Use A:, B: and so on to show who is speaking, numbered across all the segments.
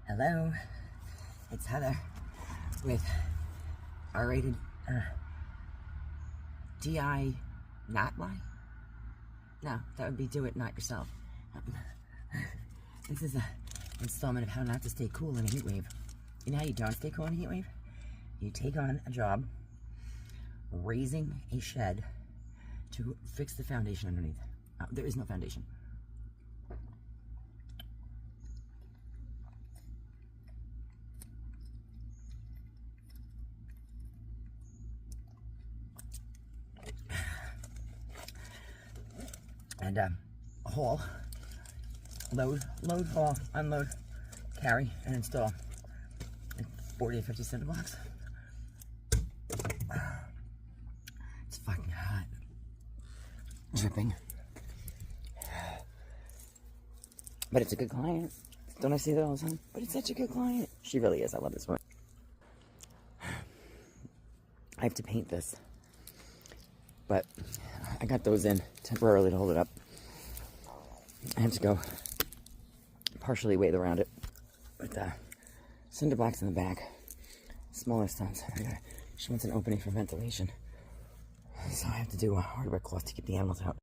A: Hello, it's Heather with R-rated DI not lie? No, that would be do it not yourself. This is an installment of how not to stay cool in a heat wave. You know how you don't stay cool in a heat wave? You take on a job raising a shed to fix the foundation underneath. There is no foundation. And haul, load, haul, unload, carry, and install 40 to 50 cinder blocks. It's fucking hot. Dripping. But it's a good client. Don't I say that all the time? But it's such a good client. She really is. I love this one. I have to paint this. But I got those in temporarily to hold it up. I have to go partially wade around it with cinder blocks in the back, smaller stones. She wants an opening for ventilation, so I have to do a hardware cloth to keep the animals out.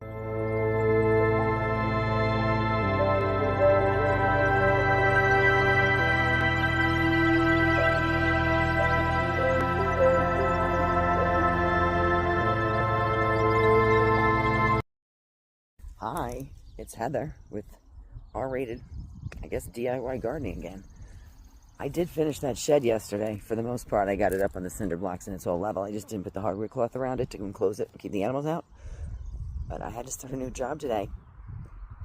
A: Hi, it's Heather with R-rated, I guess, DIY gardening again. I did finish that shed yesterday. For the most part, I got it up on the cinder blocks and it's all level. I just didn't put the hardware cloth around it to enclose it and keep the animals out. But I had to start a new job today.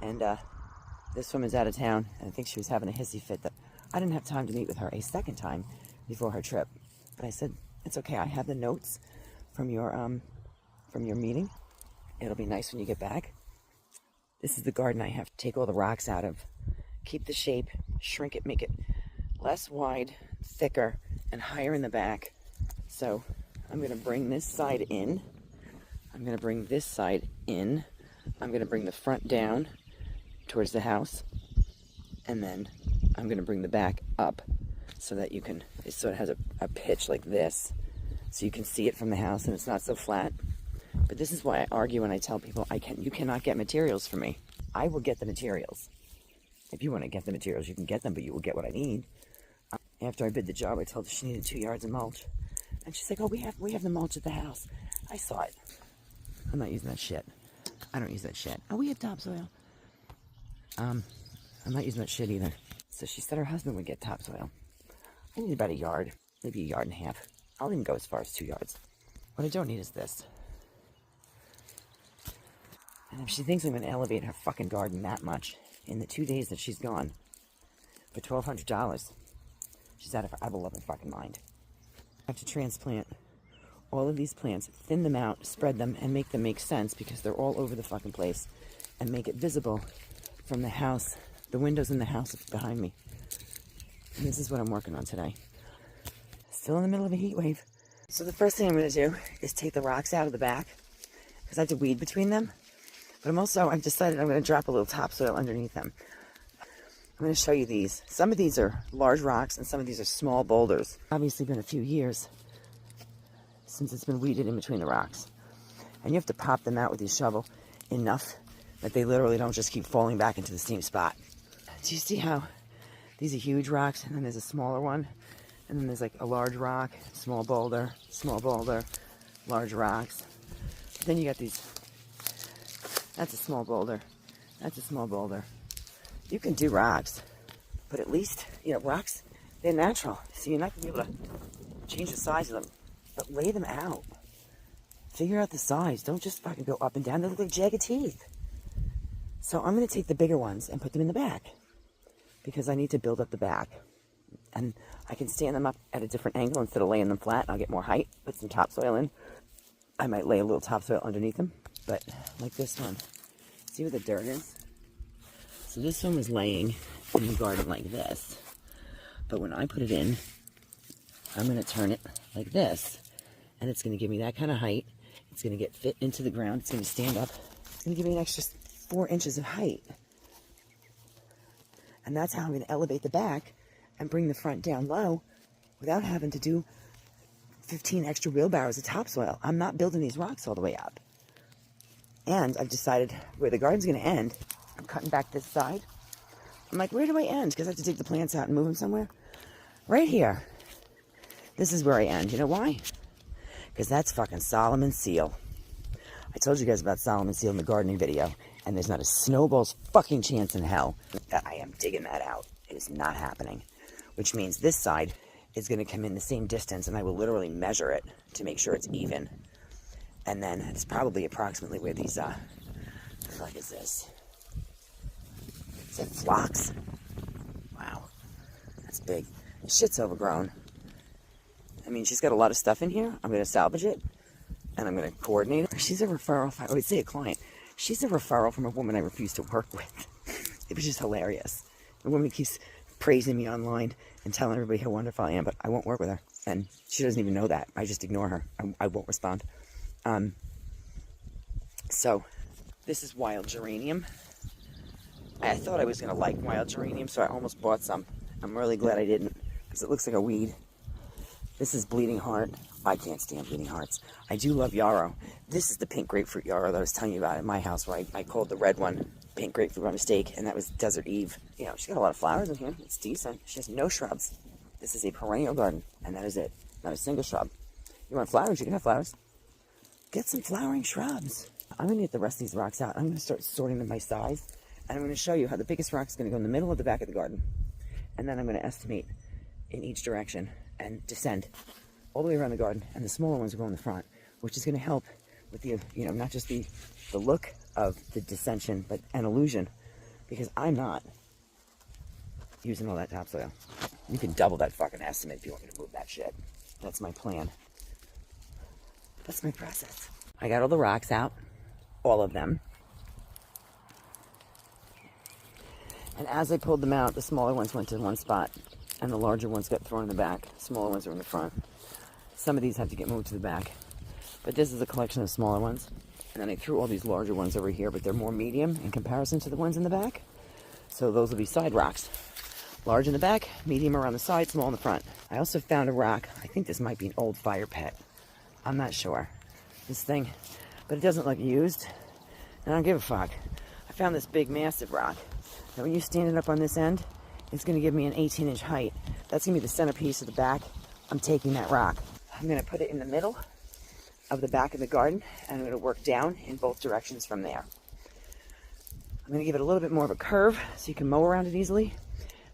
A: And this woman's out of town. And I think she was having a hissy fit that I didn't have time to meet with her a second time before her trip. But I said, it's okay. I have the notes from your meeting. It'll be nice when you get back. This is the garden I have to take all the rocks out of, keep the shape, shrink it, make it less wide, thicker, and higher in the back. So I'm going to bring this side in. I'm going to bring this side in. I'm going to bring the front down towards the house. And then I'm going to bring the back up so that you can, it sort of has a pitch like this. So you can see it from the house and it's not so flat. But this is why I argue when I tell people you cannot get materials from me. I will get the materials. If you want to get the materials, you can get them, but you will get what I need. After I bid the job, I told her she needed 2 yards of mulch. And she's like, oh, we have the mulch at the house. I saw it. I'm not using that shit. I don't use that shit. Oh, we have topsoil. I'm not using that shit either. So she said her husband would get topsoil. I need about a yard, maybe a yard and a half. I'll even go as far as 2 yards. What I don't need is this. And if she thinks I'm going to elevate her fucking garden that much in the 2 days that she's gone for $1,200, she's out of her ever-loving fucking mind. I have to transplant all of these plants, thin them out, spread them, and make them make sense because they're all over the fucking place, and make it visible from the house, the windows in the house behind me. And this is what I'm working on today. Still in the middle of a heat wave. So the first thing I'm going to do is take the rocks out of the back because I have to weed between them. But I've decided I'm going to drop a little topsoil underneath them. I'm going to show you these. Some of these are large rocks and some of these are small boulders. Obviously been a few years since it's been weeded in between the rocks. And you have to pop them out with your shovel enough that they literally don't just keep falling back into the same spot. Do you see how these are huge rocks and then there's a smaller one? And then there's like a large rock, small boulder, large rocks. Then you got these. That's a small boulder. That's a small boulder. You can do rocks, but at least, rocks, they're natural. So you're not going to be able to change the size of them, but lay them out. Figure out the size. Don't just fucking go up and down. They look like jagged teeth. So I'm going to take the bigger ones and put them in the back because I need to build up the back. And I can stand them up at a different angle instead of laying them flat. I'll get more height, put some topsoil in. I might lay a little topsoil underneath them. But like this one, see where the dirt is? So this one was laying in the garden like this. But when I put it in, I'm going to turn it like this. And it's going to give me that kind of height. It's going to get fit into the ground. It's going to stand up. It's going to give me an extra 4 inches of height. And that's how I'm going to elevate the back and bring the front down low without having to do 15 extra wheelbarrows of topsoil. I'm not building these rocks all the way up. And I've decided where the garden's going to end. I'm cutting back this side. I'm like, where do I end? Because I have to take the plants out and move them somewhere. Right here. This is where I end. You know why? Because that's fucking Solomon's seal. I told you guys about Solomon's seal in the gardening video, and there's not a snowball's fucking chance in hell that I am digging that out. It is not happening. Which means this side is going to come in the same distance, and I will literally measure it to make sure it's even. And then it's probably approximately where these, what the fuck is this? Is that phlox? Wow. That's big. This shit's overgrown. I mean, she's got a lot of stuff in here. I'm going to salvage it, and I'm going to coordinate her. She's a referral. I would say a client. She's a referral from a woman I refuse to work with. It was just hilarious. The woman keeps praising me online and telling everybody how wonderful I am, but I won't work with her. And she doesn't even know that. I just ignore her. I won't respond. So this is wild geranium. I thought I was going to like wild geranium, so I almost bought some. I'm really glad I didn't, because it looks like a weed. This is bleeding heart. I can't stand bleeding hearts. I do love yarrow. This is the pink grapefruit yarrow that I was telling you about at my house, where I called the red one pink grapefruit by mistake, and that was Desert Eve. You know, she's got a lot of flowers in here. It's decent. She has no shrubs. This is a perennial garden, and that is it. Not a single shrub. You want flowers? You can have flowers. Get some flowering shrubs. I'm going to get the rest of these rocks out. I'm going to start sorting them by size, and I'm going to show you how the biggest rock is going to go in the middle of the back of the garden, and then I'm going to estimate in each direction and descend all the way around the garden, and the smaller ones will go in the front, which is going to help with the, you know, not just the look of the descension, but an illusion, because I'm not using all that topsoil. You can double that fucking estimate if you want me to move that shit. That's my plan. That's my process. I got all the rocks out, all of them. And as I pulled them out, the smaller ones went to one spot, and the larger ones got thrown in the back. Smaller ones are in the front. Some of these have to get moved to the back. But this is a collection of smaller ones. And then I threw all these larger ones over here, but they're more medium in comparison to the ones in the back. So those will be side rocks. Large in the back, medium around the side, small in the front. I also found a rock. I think this might be an old fire pit. I'm not sure. This thing, but it doesn't look used. And I don't give a fuck. I found this big, massive rock. Now when you stand it up on this end, it's going to give me an 18-inch height. That's going to be the centerpiece of the back. I'm taking that rock. I'm going to put it in the middle of the back of the garden, and I'm going to work down in both directions from there. I'm going to give it a little bit more of a curve so you can mow around it easily.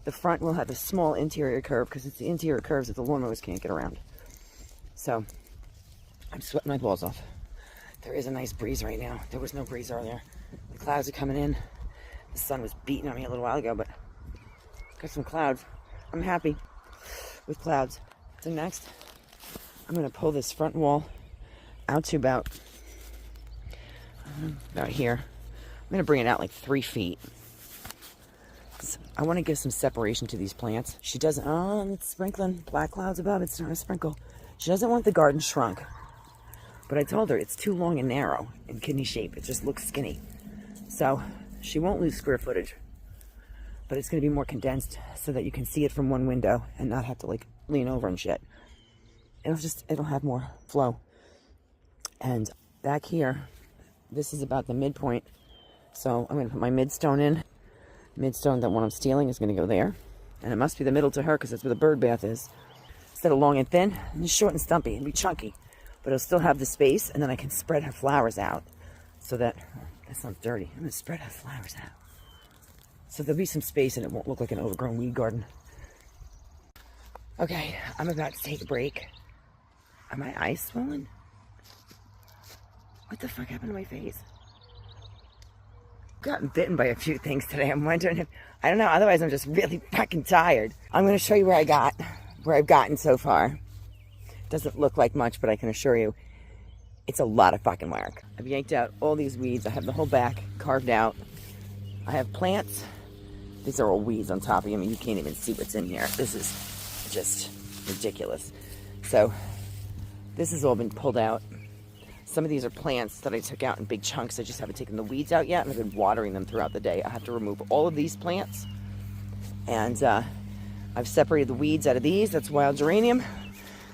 A: The front will have a small interior curve because it's the interior curves that the lawnmowers can't get around. So I'm sweating my balls off. There is a nice breeze right now. There was no breeze earlier. The clouds are coming in. The sun was beating on me a little while ago, but got some clouds. I'm happy with clouds. So next, I'm going to pull this front wall out to about here. I'm going to bring it out like 3 feet. I want to give some separation to these plants. She doesn't, oh, it's sprinkling. Black clouds above, it's starting to sprinkle. She doesn't want the garden shrunk. But I told her it's too long and narrow in kidney shape. It just looks skinny. So she won't lose square footage. But it's going to be more condensed so that you can see it from one window and not have to like lean over and shit. It'll have more flow. And back here, this is about the midpoint. So I'm going to put my midstone in. Midstone, that one I'm stealing, is going to go there. And it must be the middle to her because that's where the bird bath is. Instead of long and thin, it's short and stumpy. It'll be chunky. But it'll still have the space, and then I can spread her flowers out. So that sounds dirty. I'm going to spread her flowers out. So there'll be some space and it won't look like an overgrown weed garden. Okay, I'm about to take a break. Are my eyes swollen? What the fuck happened to my face? Gotten bitten by a few things today. I'm wondering if, I don't know, otherwise I'm just really fucking tired. I'm going to show you where I've gotten so far. Doesn't look like much, but I can assure you, it's a lot of fucking work. I've yanked out all these weeds. I have the whole back carved out. I have plants. These are all weeds on top of you. I mean, you can't even see what's in here. This is just ridiculous. So, this has all been pulled out. Some of these are plants that I took out in big chunks. I just haven't taken the weeds out yet, and I've been watering them throughout the day. I have to remove all of these plants, and I've separated the weeds out of these. That's wild geranium.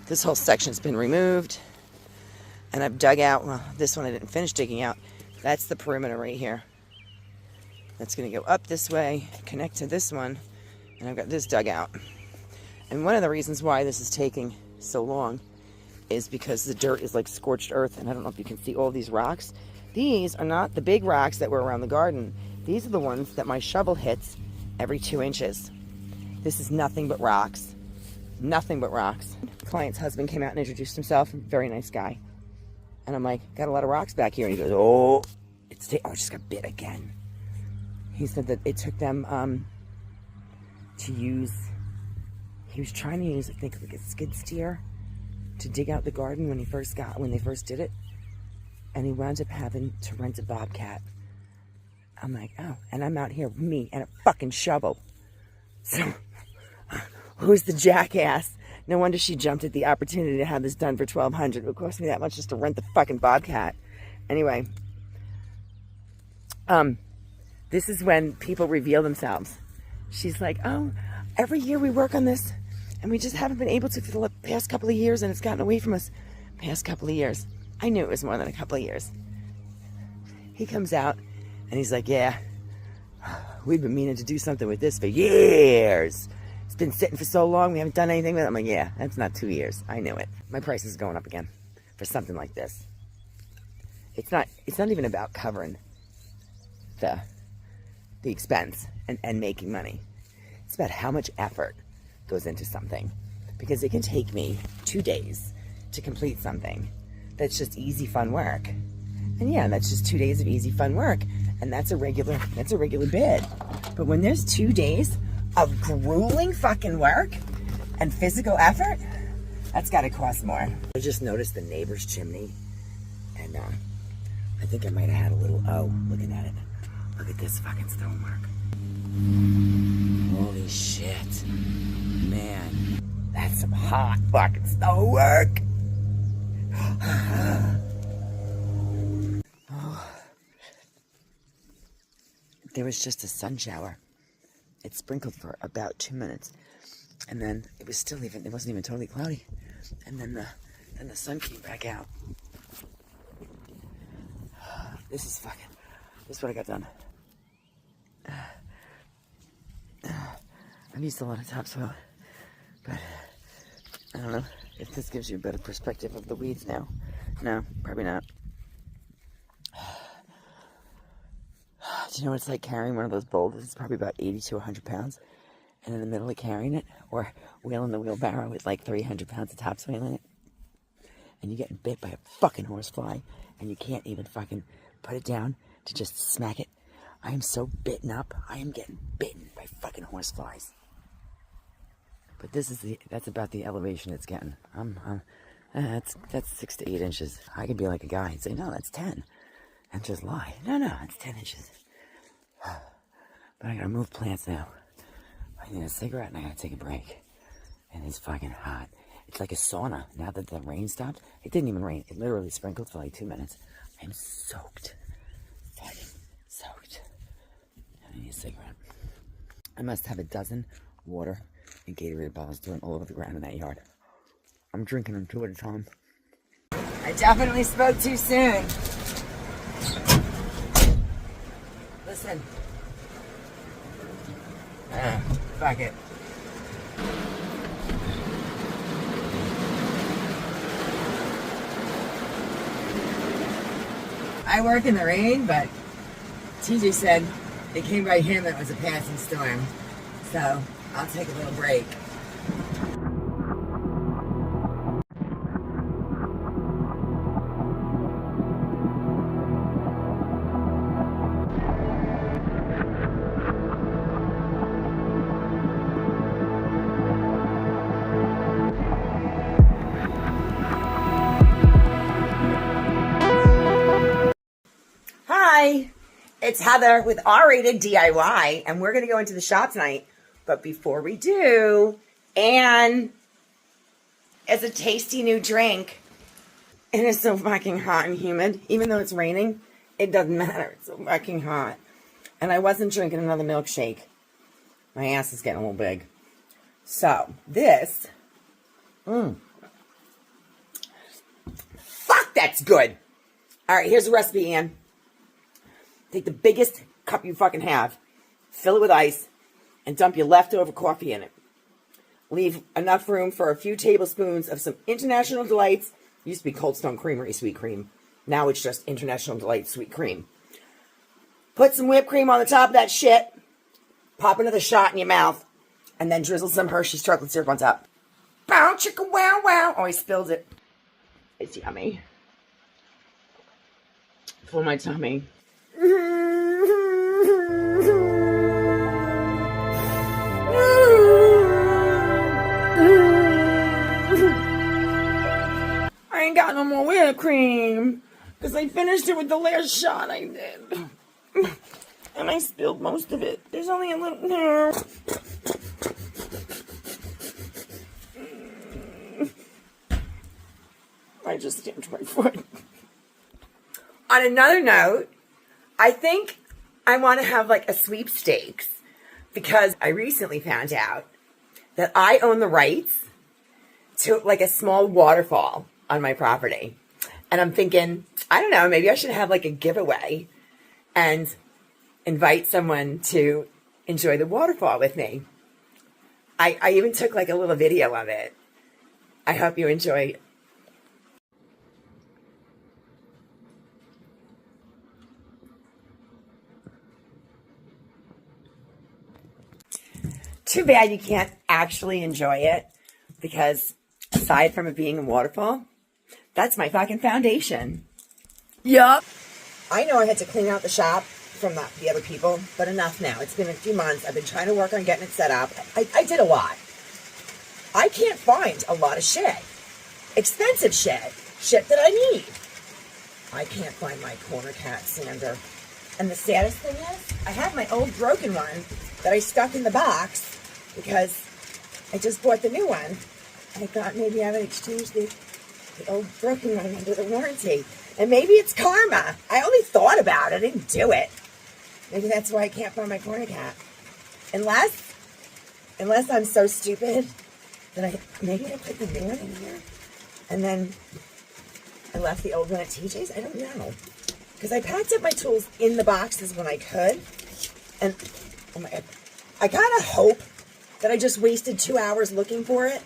A: This whole section's been removed. And I've dug out, well, this one I didn't finish digging out. That's the perimeter right here. That's going to go up this way, connect to this one, and I've got this dug out. And one of the reasons why this is taking so long is because the dirt is like scorched earth, and I don't know if you can see all these rocks. These are not the big rocks that were around the garden. These are the ones that my shovel hits every 2 inches. This is nothing but rocks. Nothing but rocks. The client's husband came out and introduced himself. Very nice guy. And I'm like, got a lot of rocks back here. And he goes, oh, I just got bit again. He said that it took them to use, he was trying to use, I think, like a skid steer to dig out the garden when they first did it. And he wound up having to rent a bobcat. I'm like, oh, and I'm out here with me and a fucking shovel. So, who's the jackass? No wonder she jumped at the opportunity to have this done for $1,200. It would cost me that much just to rent the fucking bobcat. Anyway, this is when people reveal themselves. She's like, oh, every year we work on this, and we just haven't been able to for the past couple of years, and it's gotten away from us. Past couple of years. I knew it was more than a couple of years. He comes out, and he's like, yeah, we've been meaning to do something with this for years. It's been sitting for so long, we haven't done anything with it. I'm like, yeah, that's not 2 years. I knew it. My price is going up again for something like this. It's not even about covering the expense and making money. It's about how much effort goes into something. Because it can take me 2 days to complete something that's just easy, fun work. And yeah, that's just 2 days of easy, fun work. And that's a regular bid. But when there's 2 days of grueling fucking work and physical effort, that's got to cost more. I just noticed the neighbor's chimney, and I think I might have had a little, oh, looking at it. Look at this fucking stonework. Holy shit. Man, that's some hot fucking stonework. Oh. There was just a sun shower. It sprinkled for about 2 minutes, and then it wasn't even totally cloudy, and then the sun came back out. This is what I got done. I've used a lot of topsoil, but I don't know if this gives you a better perspective of the weeds now. No, probably not. Do you know what it's like carrying one of those boulders? It's probably about 80 to 100 pounds. And in the middle of carrying it, or wheeling the wheelbarrow with like 300 pounds of topsoil in it. And you're getting bit by a fucking horsefly. And you can't even fucking put it down to just smack it. I am so bitten up. I am getting bitten by fucking horseflies. But that's about the elevation it's getting. That's 6 to 8 inches. I could be like a guy and say, no, that's 10. And just lie. No, it's 10 inches. But I gotta move plants now. I need a cigarette and I gotta take a break. And it's fucking hot. It's like a sauna. Now that the rain stopped, it didn't even rain. It literally sprinkled for like 2 minutes. I'm soaked. Fucking soaked. I need a cigarette. I must have a dozen water and Gatorade bottles doing all over the ground in that yard. I'm drinking them 2 at a time. I definitely spoke too soon. Listen. Fuck it. I work in the rain, but TJ said it came by him that it was a passing storm. So I'll take a little break. Hi, it's Heather with R-Rated DIY, and we're going to go into the shop tonight. But before we do, Anne is a tasty new drink. And it's so fucking hot and humid. Even though it's raining, it doesn't matter. It's so fucking hot. And I wasn't drinking another milkshake. My ass is getting a little big. So, this, fuck, that's good. All right, here's the recipe, Ann. Take the biggest cup you fucking have, fill it with ice, and dump your leftover coffee in it. Leave enough room for a few tablespoons of some International Delights. It used to be Cold Stone Creamery sweet cream. Now it's just International Delight sweet cream. Put some whipped cream on the top of that shit. Pop another shot in your mouth. And then drizzle some Hershey's chocolate syrup on top. Bow, chicka, wow, wow. Oh, I spilled it. It's yummy. For my tummy. I ain't got no more whipped cream. Because I finished it with the last shot I did. And I spilled most of it. There's only a little... No. I just stamped my foot. On another note, I think I want to have like a sweepstakes because I recently found out that I own the rights to like a small waterfall on my property. And I'm thinking, I don't know, maybe I should have like a giveaway and invite someone to enjoy the waterfall with me. I even took like a little video of it. I hope you enjoy. Too bad you can't actually enjoy it because aside from it being a waterfall, that's my fucking foundation. Yup. I know I had to clean out the shop from the other people, but enough now. It's been a few months. I've been trying to work on getting it set up. I did a lot. I can't find a lot of shit. Expensive shit. Shit that I need. I can't find my corner cat sander. And the saddest thing is, I have my old broken one that I stuck in the box because I just bought the new one. I thought maybe I would exchange the old broken one under the warranty. And maybe it's karma. I only thought about it. I didn't do it. Maybe that's why I can't find my corner cat. Unless I'm so stupid that maybe I put the new one in here and then I left the old one at TJ's. I don't know. Because I packed up my tools in the boxes when I could. And oh my God, I kind of hope that I just wasted 2 hours looking for it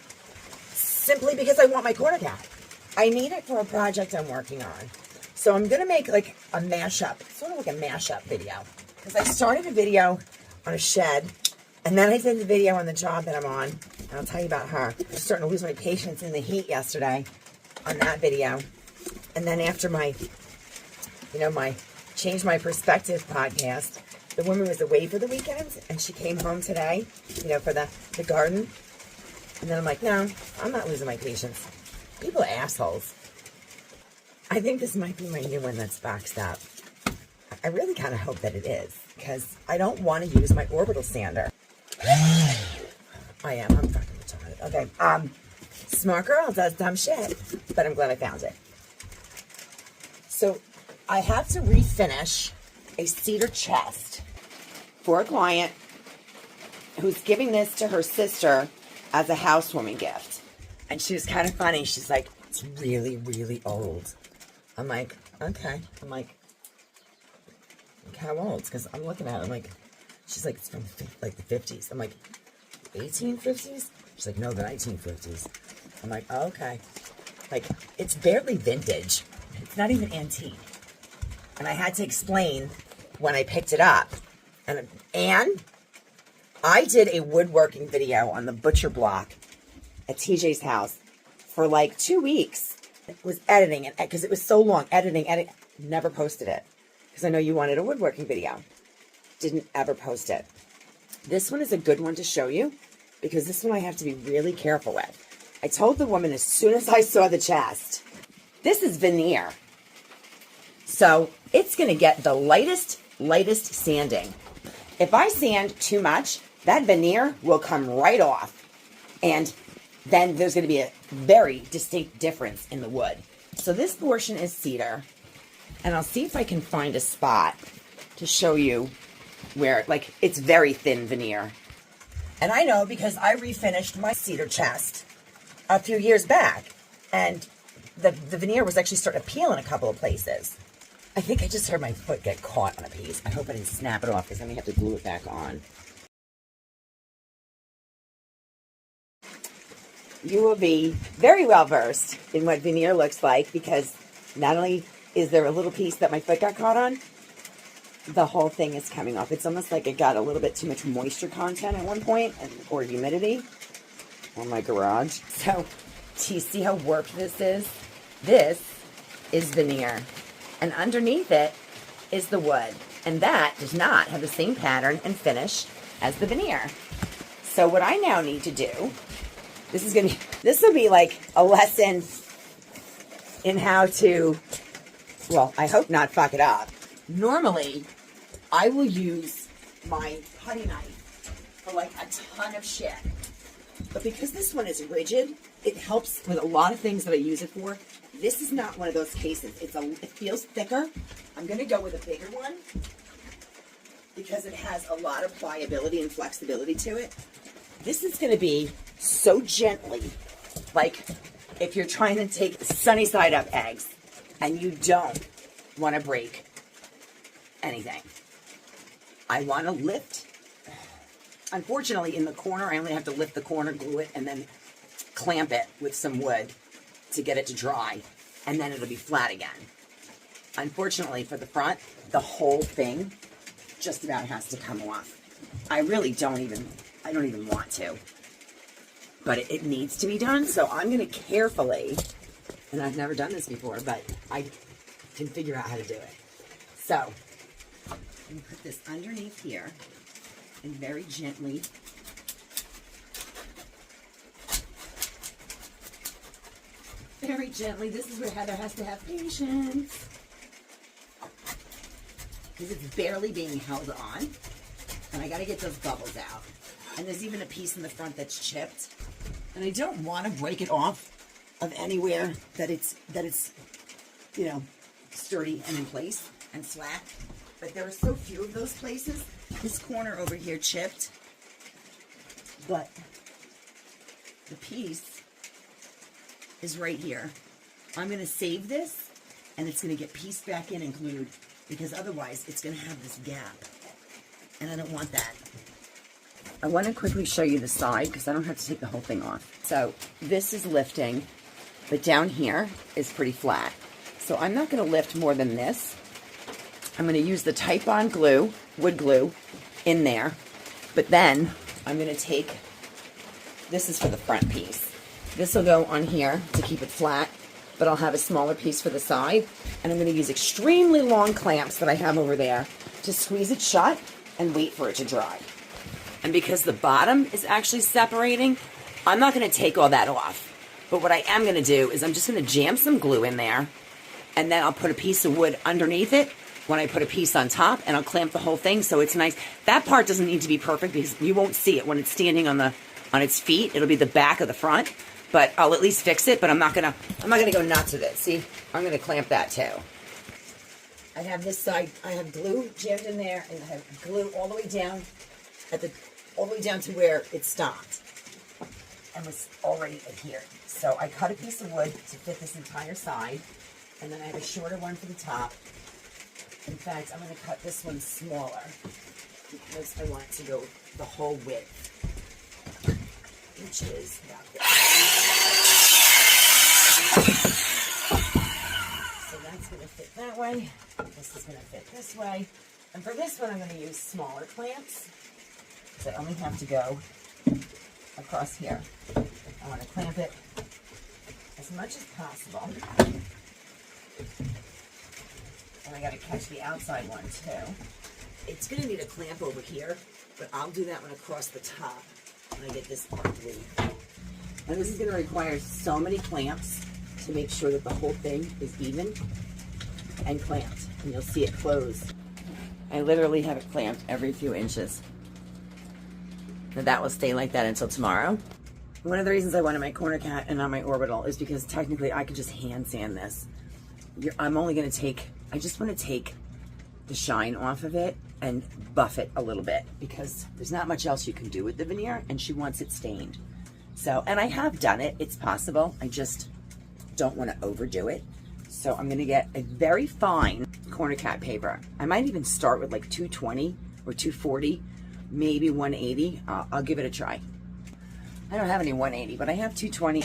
A: simply because I want my corner cat. I need it for a project I'm working on. So I'm going to make like a mashup, sort of like a mashup video. Because I started a video on a shed, and then I did the video on the job that I'm on. And I'll tell you about her. I was starting to lose my patience in the heat yesterday on that video. And then after my Change My Perspective podcast, the woman was away for the weekend, and she came home today, for the garden. And then I'm like, no, I'm not losing my patience. People are assholes. I think this might be my new one that's boxed up. I really kind of hope that it is, because I don't want to use my orbital sander. I'm fucking retarded. Okay, smart girl does dumb shit, but I'm glad I found it. So I have to refinish a cedar chest for a client who's giving this to her sister as a housewarming gift. And she was kind of funny. She's like, it's really, really old. I'm like, okay. I'm like how old? Because I'm looking at it. I'm like, she's like, it's from like the 50s. I'm like, 1850s? She's like, no, the 1950s. I'm like, oh, okay. Like, it's barely vintage. It's not even antique. And I had to explain when I picked it up. And I did a woodworking video on the butcher block at TJ's house for like 2 weeks. It was editing it because it was so long. Editing. Never posted it because I know you wanted a woodworking video. Didn't ever post it. This one is a good one to show you because this one I have to be really careful with. I told the woman as soon as I saw the chest, this is veneer. So it's going to get the lightest sanding. If I sand too much, that veneer will come right off. And then there's going to be a very distinct difference in the wood. So this portion is cedar. And I'll see if I can find a spot to show you where, like, it's very thin veneer. And I know because I refinished my cedar chest a few years back. And the veneer was actually starting to peel in a couple of places. I think I just heard my foot get caught on a piece. I hope I didn't snap it off because then we have to glue it back on. You will be very well versed in what veneer looks like because not only is there a little piece that my foot got caught on, the whole thing is coming off. It's almost like it got a little bit too much moisture content at one point, or humidity on my garage. So, do you see how warped this is? This is veneer. And underneath it is the wood. And that does not have the same pattern and finish as the veneer. So what I now need to do, this will be like a lesson in how to, well, I hope not fuck it up. Normally, I will use my putty knife for like a ton of shit. But because this one is rigid, it helps with a lot of things that I use it for. This is not one of those cases. It feels thicker. I'm going to go with a bigger one because it has a lot of pliability and flexibility to it. This is going to be so gently, like if you're trying to take sunny side up eggs and you don't want to break anything. I want to lift. Unfortunately, in the corner, I only have to lift the corner, glue it, and then clamp it with some wood to get it to dry, and then it'll be flat again. Unfortunately, for the front, the whole thing just about has to come off. I don't even want to, but it needs to be done, so I'm going to carefully, and I've never done this before, but I can figure out how to do it. So, you put this underneath here, and very gently this is where Heather has to have patience because it's barely being held on, and I got to get those bubbles out. And there's even a piece in the front that's chipped, and I don't want to break it off of anywhere that it's sturdy and in place and flat. But there are so few of those places. This corner over here chipped, but the piece is right here. I'm going to save this, and it's going to get pieced back in and glued, because otherwise it's going to have this gap, and I don't want that. I want to quickly show you the side, because I don't have to take the whole thing off. So this is lifting, but down here is pretty flat. So I'm not going to lift more than this. I'm going to use the Titebond glue, wood glue, in there, but then I'm going to take, this is for the front piece. This will go on here to keep it flat, but I'll have a smaller piece for the side, and I'm going to use extremely long clamps that I have over there to squeeze it shut and wait for it to dry. And because the bottom is actually separating, I'm not going to take all that off. But what I am going to do is I'm just going to jam some glue in there, and then I'll put a piece of wood underneath it when I put a piece on top, and I'll clamp the whole thing so it's nice. That part doesn't need to be perfect because you won't see it when it's standing on its feet. It'll be the back of the front, but I'll at least fix it. But I'm not gonna go nuts with it. See, I'm gonna clamp that too. I have this side. I have glue jammed in there, and I have glue all the way down all the way down to where it stopped and was already adhered. So I cut a piece of wood to fit this entire side, and then I have a shorter one for the top. In fact, I'm going to cut this one smaller because I want it to go the whole width, which is about this. So that's going to fit that way. This is going to fit this way. And for this one, I'm going to use smaller clamps. So I only have to go across here. I want to clamp it as much as possible. And I got to catch the outside one too. It's going to need a clamp over here, but I'll do that one across the top when I get this part glued. And this is going to require so many clamps to make sure that the whole thing is even and clamped. And you'll see it close. I literally have it clamped every few inches. Now that will stay like that until tomorrow. One of the reasons I wanted my corner cat and not my orbital is because technically I could just hand sand this. I'm only going to take, I just want to take the shine off of it and buff it a little bit, because there's not much else you can do with the veneer, and she wants it stained. So, and I have done it, it's possible, I just don't want to overdo it. So I'm going to get a very fine corner cat paper. I might even start with like 220 or 240, maybe 180. I'll give it a try. I don't have any 180, but I have 220.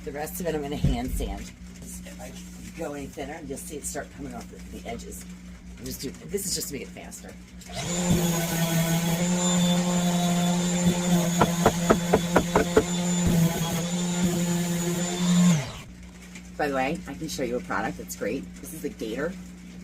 A: The rest of it I'm going to hand sand. If I go any thinner, you'll see it start coming off the edges. This is just to make it faster. By the way, I can show you a product that's great. This is a gator.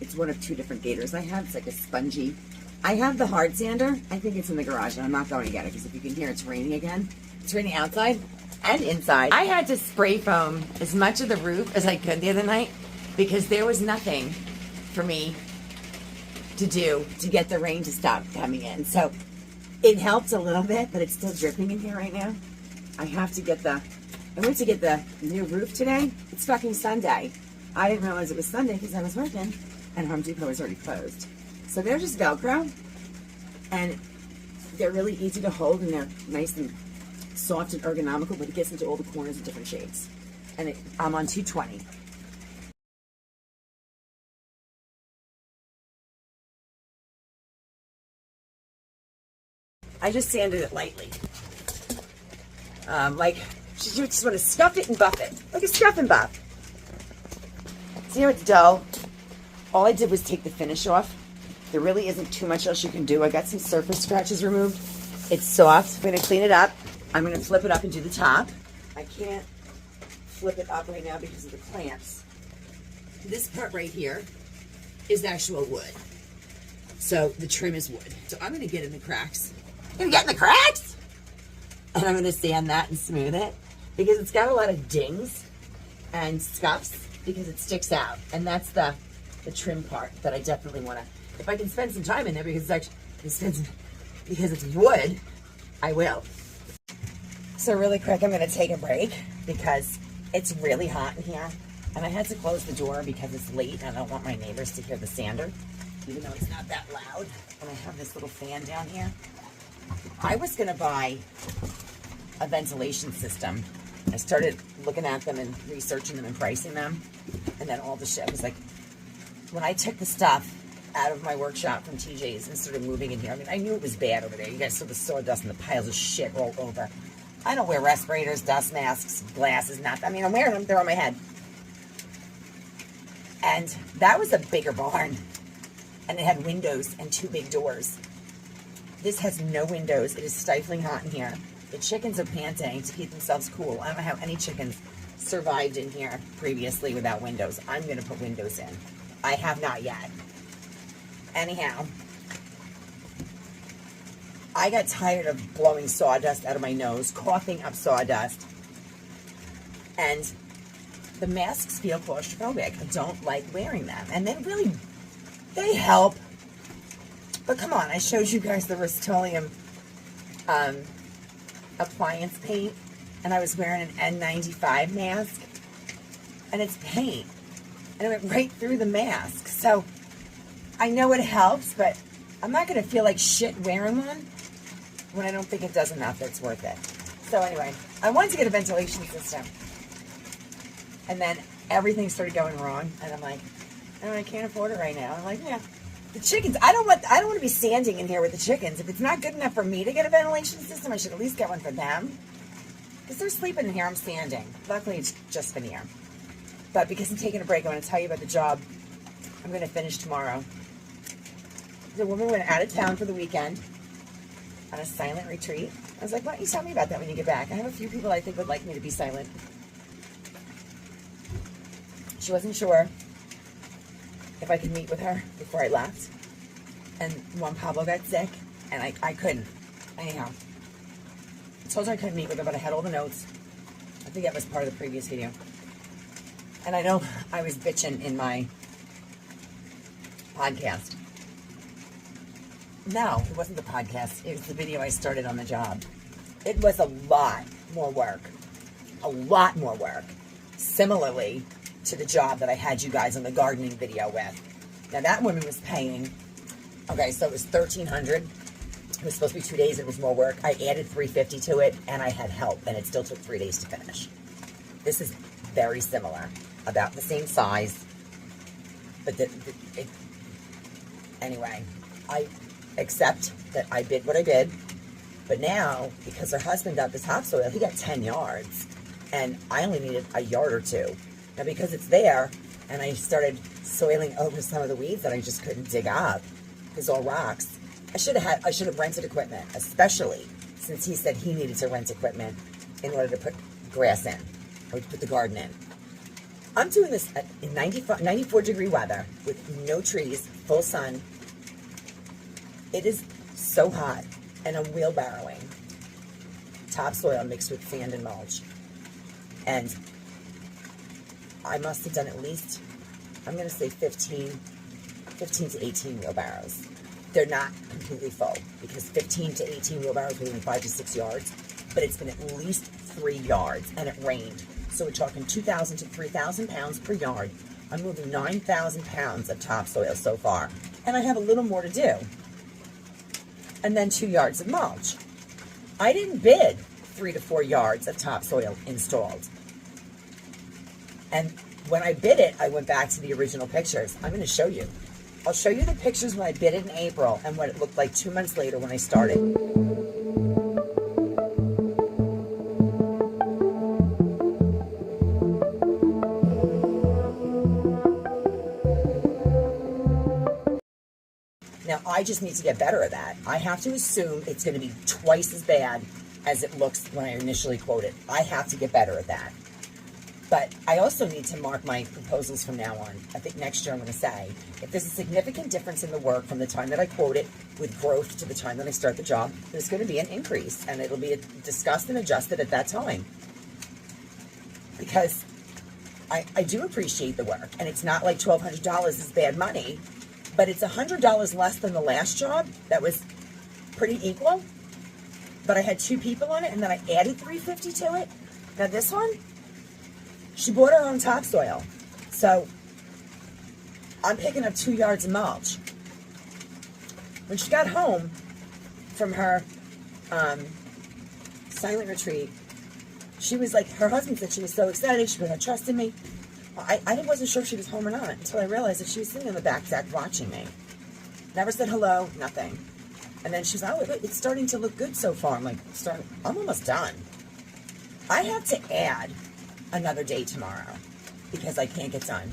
A: It's one of two different gators I have. It's like a spongy. I have the hard sander. I think it's in the garage, and I'm not going to get it because if you can hear, it's raining again. It's raining outside and inside. I had to spray foam as much of the roof as I could the other night because there was nothing for me to do to get the rain to stop coming in. So it helped a little bit, but it's still dripping in here right now. I went to get the new roof today. It's fucking Sunday. I didn't realize it was Sunday because I was working, and Home Depot was already closed. So they're just Velcro, and they're really easy to hold, and they're nice and soft and ergonomical, but it gets into all the corners in different shades. And I'm on 220. I just sanded it lightly. Like, you just want to scuff it and buff it. Like a scuff and buff. See how it's dull? All I did was take the finish off. There really isn't too much else you can do. I got some surface scratches removed. It's soft. I'm going to clean it up. I'm going to flip it up and do the top. I can't flip it up right now because of the clamps. This part right here is actual wood. So the trim is wood. So I'm going to get in the cracks. I'm going to get in the cracks! And I'm going to sand that and smooth it because it's got a lot of dings and scuffs because it sticks out. And that's the trim part that I definitely want to, if I can spend some time in there because it's wood, I will. So really quick, I'm going to take a break because it's really hot in here. And I had to close the door because it's late and I don't want my neighbors to hear the sander, even though it's not that loud. And I have this little fan down here. I was going to buy a ventilation system. I started looking at them and researching them and pricing them. And then all the shit was like, when I took the stuff out of my workshop from TJ's and started moving in here, I mean, I knew it was bad over there. You guys saw the sawdust and the piles of shit all over. I don't wear respirators, dust masks, glasses, I'm wearing them, they're on my head. And that was a bigger barn. And it had windows and 2 big doors. This has no windows. It is stifling hot in here. The chickens are panting to keep themselves cool. I don't know how any chickens survived in here previously without windows. I'm going to put windows in. I have not yet. Anyhow, I got tired of blowing sawdust out of my nose, coughing up sawdust, and the masks feel claustrophobic. I don't like wearing them. And they help. But come on, I showed you guys the Rust-Oleum appliance paint, and I was wearing an N95 mask, and it's paint, and it went right through the mask. So I know it helps, but I'm not going to feel like shit wearing one when I don't think it does enough that's worth it. So anyway, I wanted to get a ventilation system, and then everything started going wrong, and I'm like, oh, I can't afford it right now. I'm like, yeah. The chickens, I don't want to be sanding in here with the chickens. If it's not good enough for me to get a ventilation system, I should at least get one for them. Because they're sleeping in here, I'm sanding. Luckily, it's just veneer. But because I'm taking a break, I want to tell you about the job I'm going to finish tomorrow. The woman went out of town for the weekend on a silent retreat. I was like, why don't you tell me about that when you get back? I have a few people I think would like me to be silent. She wasn't sure if I could meet with her before I left. And Juan Pablo got sick, and I couldn't. Anyhow, I told her I couldn't meet with her, but I had all the notes. I think that was part of the previous video. And I know I was bitching in my podcast No, it wasn't the podcast. It was the video I started on the job. It was a lot more work. A lot more work. Similarly to the job that I had you guys on the gardening video with. Now that woman was paying, okay, so it was $1,300. It was supposed to be 2 days. It was more work. I added $350 to it, and I had help, and it still took 3 days to finish. This is very similar. About the same size. But anyway, I accept that I bid what I bid. But now, because her husband got the topsoil, he got 10 yards. And I only needed a yard or two. Now, because it's there, and I started soiling over some of the weeds that I just couldn't dig up, because all rocks, I should have rented equipment, especially since he said he needed to rent equipment in order to put grass in, or to put the garden in. I'm doing this in 94-degree weather with no trees, full sun. It is so hot, and I'm wheelbarrowing topsoil mixed with sand and mulch. And I must have done at least, I'm going to say 15 to 18 wheelbarrows. They're not completely full, because 15 to 18 wheelbarrows were only 5 to 6 yards, but it's been at least 3 yards, and it rained. So we're talking 2,000 to 3,000 pounds per yard. I'm moving 9,000 pounds of topsoil so far, and I have a little more to do. And then 2 yards of mulch. I didn't bid 3 to 4 yards of topsoil installed. And when I bid it, I went back to the original pictures. I'm going to show you. I'll show you the pictures when I bid it in April and what it looked like 2 months later when I started. Now, I just need to get better at that. I have to assume it's going to be twice as bad as it looks when I initially quoted. I have to get better at that. But I also need to mark my proposals from now on. I think next year I'm going to say, if there's a significant difference in the work from the time that I quote it with growth to the time that I start the job, there's going to be an increase, and it'll be discussed and adjusted at that time. Because I do appreciate the work, and it's not like $1,200 is bad money, but it's $100 less than the last job that was pretty equal. But I had 2 people on it, and then I added $350 to it. Now this one, she bought her own topsoil. So I'm picking up 2 yards of mulch. When she got home from her silent retreat, she was like, her husband said she was so excited, she put her trust in me. I wasn't sure if she was home or not until I realized that she was sitting on the back deck watching me. Never said hello, nothing. And then she's like, oh, it's starting to look good so far. I'm like, I'm almost done. I have to add another day tomorrow because I can't get done.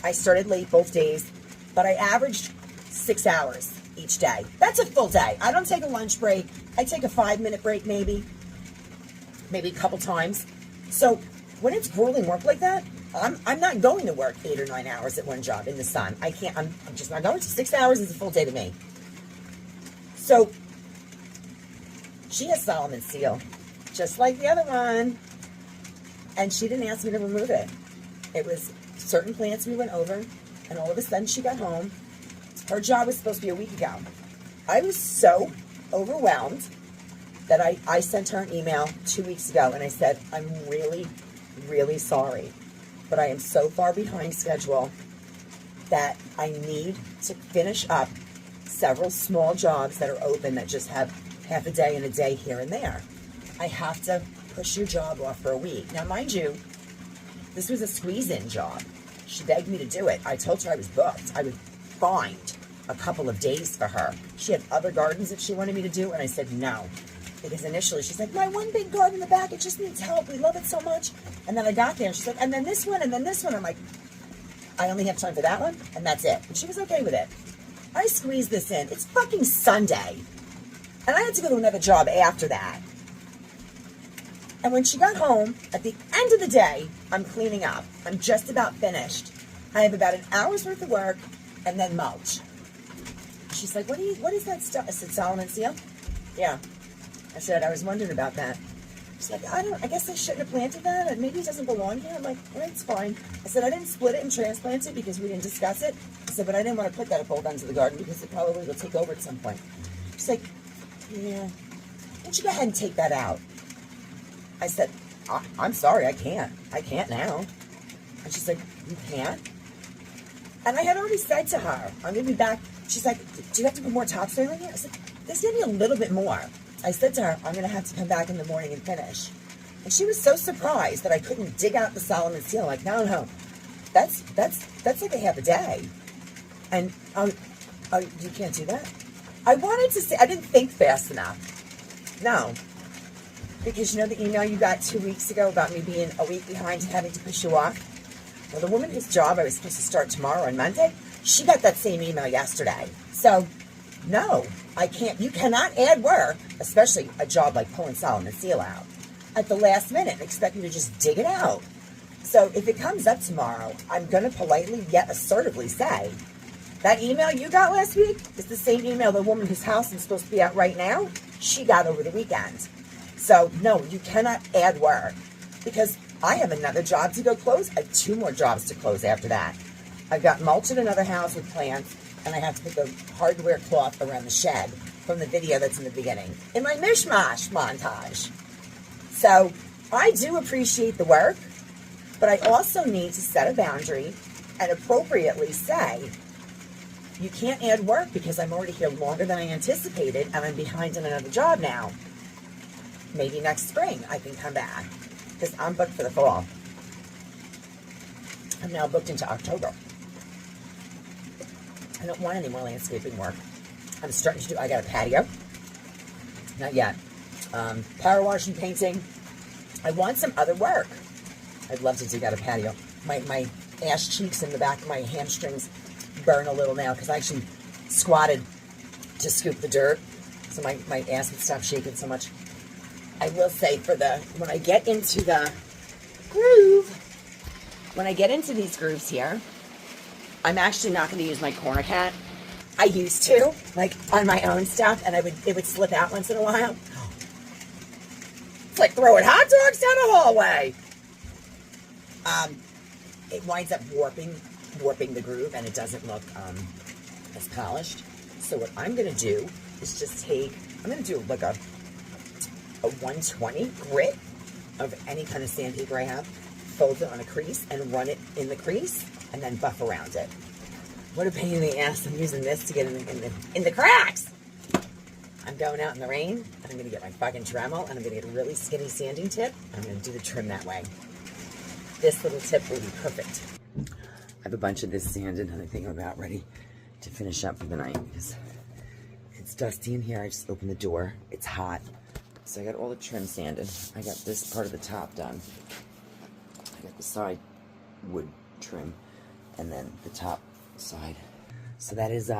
A: I started late both days, but I averaged 6 hours each day. That's a full day. I don't take a lunch break. I take a 5-minute break maybe a couple times. So when it's grueling work like that, I'm not going to work 8 or 9 hours at one job in the sun. I can't. I'm just not going to. 6 hours is a full day to me. So she has Solomon's seal, just like the other one. And she didn't ask me to remove it. It was certain plants we went over, and all of a sudden she got home. Her job was supposed to be a week ago. I was so overwhelmed that I sent her an email 2 weeks ago, and I said, I'm really, really sorry, but I am so far behind schedule that I need to finish up several small jobs that are open that just have half a day and a day here and there. I have to push your job off for a week. Now, mind you, this was a squeeze-in job. She begged me to do it. I told her I was booked. I would find a couple of days for her. She had other gardens that she wanted me to do, and I said no. Because initially she's like, my one big garden in the back, it just needs help. We love it so much. And then I got there, and she's like, and then this one, and then this one. I'm like, I only have time for that one, and that's it. And she was okay with it. I squeezed this in. It's fucking Sunday. And I had to go to another job after that. And when she got home, at the end of the day, I'm cleaning up. I'm just about finished. I have about an hour's worth of work and then mulch. She's like, what is that stuff? I said, Solomon's seal? Yeah. I said, I was wondering about that. She's like, I guess I shouldn't have planted that. Maybe it doesn't belong here. I'm like, well, it's fine. I said, I didn't split it and transplant it because we didn't discuss it. I said, but I didn't want to put that at both ends of the garden because it probably will take over at some point.
B: she's like, yeah, why don't you go ahead and take that out? I said, I'm sorry, I can't. I can't now. And she's like, you can't? And I had already said to her, I'm going to be back. She's like, do you have to put more topsoil in here? I said, there's going to be a little bit more. I said to her, I'm going to have to come back in the morning and finish. And she was so surprised that I couldn't dig out the Solomon seal. Like, no, that's like a half a day. And, you can't do that? I wanted to say, I didn't think fast enough. No. Because you know the email you got 2 weeks ago about me being a week behind and having to push you off? Well, the woman whose job I was supposed to start tomorrow on Monday, she got that same email yesterday. So, no, I can't. You cannot add work, especially a job like pulling Solomon seal out, at the last minute and expect me to just dig it out. So if it comes up tomorrow, I'm going to politely yet assertively say, that email you got last week is the same email the woman whose house is supposed to be out right now, she got over the weekend. So, no, you cannot add work because I have another job to go close. I have 2 more jobs to close after that. I've got mulch in another house with plants, and I have to put the hardware cloth around the shed from the video that's in the beginning in my mishmash montage. So I do appreciate the work, but I also need to set a boundary and appropriately say, you can't add work because I'm already here longer than I anticipated, and I'm behind on another job now. Maybe next spring I can come back because I'm booked for the fall. I'm now booked into October. I don't want any more landscaping work. I'm starting to do, I got a patio. Not yet. Power washing, painting. I want some other work. I'd love to dig out a patio. My ass cheeks in the back of my hamstrings burn a little now because I actually squatted to scoop the dirt. So my ass would stop shaking so much. I will say when I get into the groove, when I get into these grooves here, I'm actually not going to use my corner cat. I used to, like on my own stuff, and it would slip out once in a while. It's like throwing hot dogs down a hallway. It winds up warping the groove, and it doesn't look as polished. So what I'm going to do is just I'm going to do like a 120 grit of any kind of sandpaper I have, fold it on a crease, and run it in the crease, and then buff around it. What a pain in the ass. I'm using this to get in the cracks. I'm going out in the rain, and I'm going to get my fucking Dremel, and I'm going to get a really skinny sanding tip, and I'm going to do the trim that way. This little tip will be perfect. I have a bunch of this sanded, and I think I'm about ready to finish up for the night, because it's dusty in here. I just opened the door. It's hot. So I got all the trim sanded. I got this part of the top done. I got the side wood trim, and then the top side. So that is,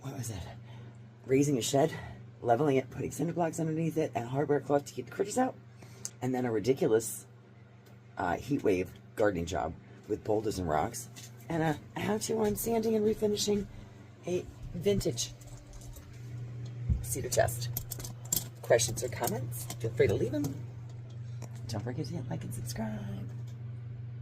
B: what was that? Raising a shed, leveling it, putting cinder blocks underneath it, and hardware cloth to keep the critters out. And then a ridiculous heat wave gardening job with boulders and rocks. And a how-to on sanding and refinishing a vintage cedar chest. Questions or comments? Feel free to leave them. Don't forget to hit like and subscribe.